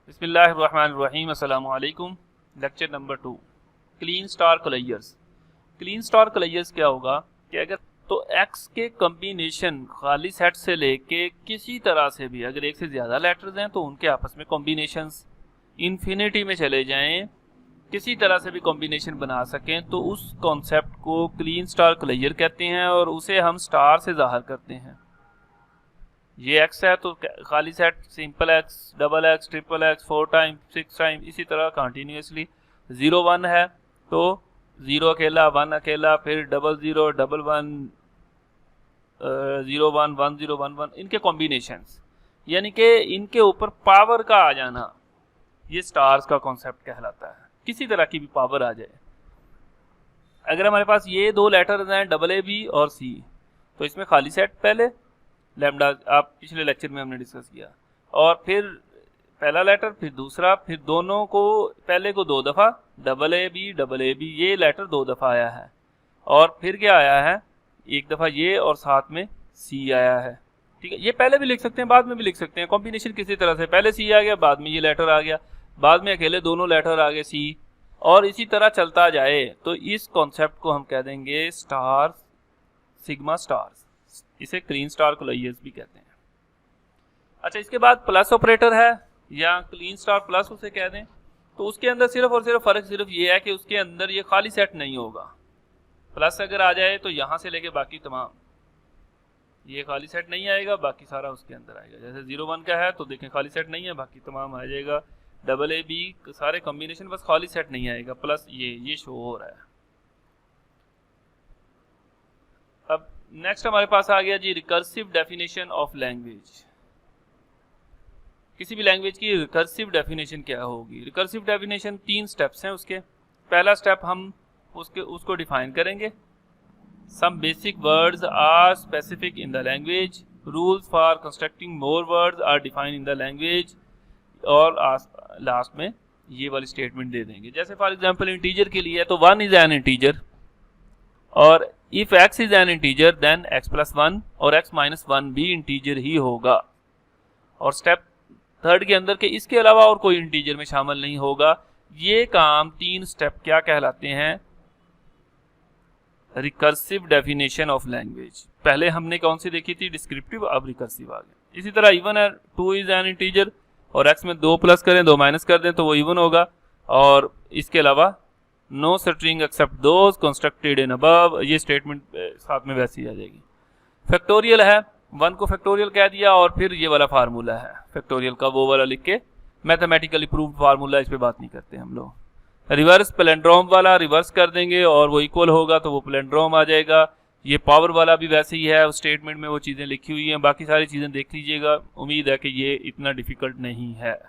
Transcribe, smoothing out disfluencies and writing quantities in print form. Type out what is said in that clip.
बिस्मिल्लाहिर्रहमानिर्रहीम अस्सलामु अलैकुम। लेक्चर नंबर 2, क्लीन स्टार कलैयर्स। क्लीन स्टार कलैयर्स क्या होगा कि अगर तो एक्स के कॉम्बिनेशन खाली सेट से लेके किसी तरह से भी अगर एक से ज़्यादा लेटर्स हैं तो उनके आपस में कॉम्बिनेशंस इन्फिनिटी में चले जाएं, किसी तरह से भी कॉम्बिनेशन बना सकें, तो उस कॉन्सेप्ट को क्लीन स्टार कलैयर कहते हैं और उसे हम स्टार से ज़ाहिर करते हैं। ये एक्स है तो खाली set simple x, double x, triple x, 4 time, 6 time, इसी तरह कंटिन्यूसली। 0 1 है तो 0 अकेला, 1 अकेला, फिर डबल 0, डबल 1, 0 1, 1 0, 1 1, इनके कॉम्बिनेशंस, यानी कि इनके ऊपर पावर का आ जाना, ये स्टार्स का कॉन्सेप्ट कहलाता है। किसी तरह की भी पावर आ जाए। अगर हमारे पास ये दो लेटर्स हैं डबल ए बी और सी, तो इसमें खाली सेट पहले लैम्डा, आप पिछले लेक्चर में हमने डिस्कस किया, और फिर पहला लेटर, फिर दूसरा, फिर दोनों को पहले को 2 दफ़ा डबल ए बी, ये लेटर 2 दफ़ा आया है, और फिर क्या आया है, 1 दफ़ा ये, और साथ में सी आया है। ठीक है, ये पहले भी लिख सकते हैं, बाद में भी लिख सकते हैं, कॉम्बिनेशन किसी तरह से, पहले सी आ गया, बाद में ये लेटर आ गया, बाद में अकेले दोनों लेटर आ गए सी, और इसी तरह चलता जाए। तो इस कॉन्सेप्ट को हम कह देंगे स्टार, सिग्मा स्टार्स। इसे क्लीन स्टार कलैयर्स भी कहते हैं। अच्छा, इसके बाद प्लस ऑपरेटर है या क्लीन स्टार प्लस उसे कह दें, तो उसके अंदर सिर्फ और सिर्फ फर्क सिर्फ ये है कि उसके अंदर ये खाली सेट नहीं होगा। प्लस अगर आ जाए तो यहाँ से लेके बाकी तमाम, ये खाली सेट नहीं आएगा, बाकी सारा उसके अंदर आएगा। जैसे 0 1 का है तो देखें खाली सेट नहीं है, बाकी तमाम आ जाएगा। डबल ए बी सारे कॉम्बिनेशन, बस खाली सेट नहीं आएगा, प्लस ये शो हो रहा है। अब नेक्स्ट हमारे पास आ गया जी रिकर्सिव डेफिनेशन ऑफ लैंग्वेज। किसी भी लैंग्वेज की रिकर्सिव डेफिनेशन क्या होगी? रिकर्सिव डेफिनेशन 3 स्टेप्स हैं उसके। पहला स्टेप हम उसको डिफाइन करेंगे। Some basic words are specific in the language, rules for constructing more words are defined in the language, और लास्ट में ये वाली स्टेटमेंट दे देंगे। जैसे फॉर एग्जांपल इंटीजर के लिए है तो 1 इज एन इंटीजर, और if x is an integer then x plus 1 और x माइनस 1 भी इंटीजर ही होगा। और स्टेप 3 के अंदर के इसके अलावा और कोई इंटीजर में शामिल नहीं होगा। ये काम 3 स्टेप क्या कहलाते हैं? Recursive definition of language. पहले हमने कौन सी देखी थी? डिस्क्रिप्टिव, अब रिकर्सिव आ गया। इसी तरह इवन है, 2 इज एन इंटीजर और x में 2 प्लस करें 2 माइनस कर दें तो वो इवन होगा। और इसके अलावा no string except those constructed in above, ये स्टेटमेंट साथ में वैसी आ जाएगी। फैक्टोरियल है, 1 को फैक्टोरियल कह दिया, और फिर ये वाला फार्मूला है फैक्टोरियल का, वो वाला लिख के मैथमेटिकली प्रूव्ड फार्मूला, इस पे बात नहीं करते हम लोग। रिवर्स पैलिंड्रोम वाला रिवर्स कर देंगे और वो इक्वल होगा तो वो पैलिंड्रोम आ जाएगा। ये पावर वाला भी वैसे ही है, उस स्टेटमेंट में वो चीज़ें लिखी हुई हैं, बाकी सारी चीज़ें देख लीजिएगा। उम्मीद है कि ये इतना डिफिकल्ट नहीं है।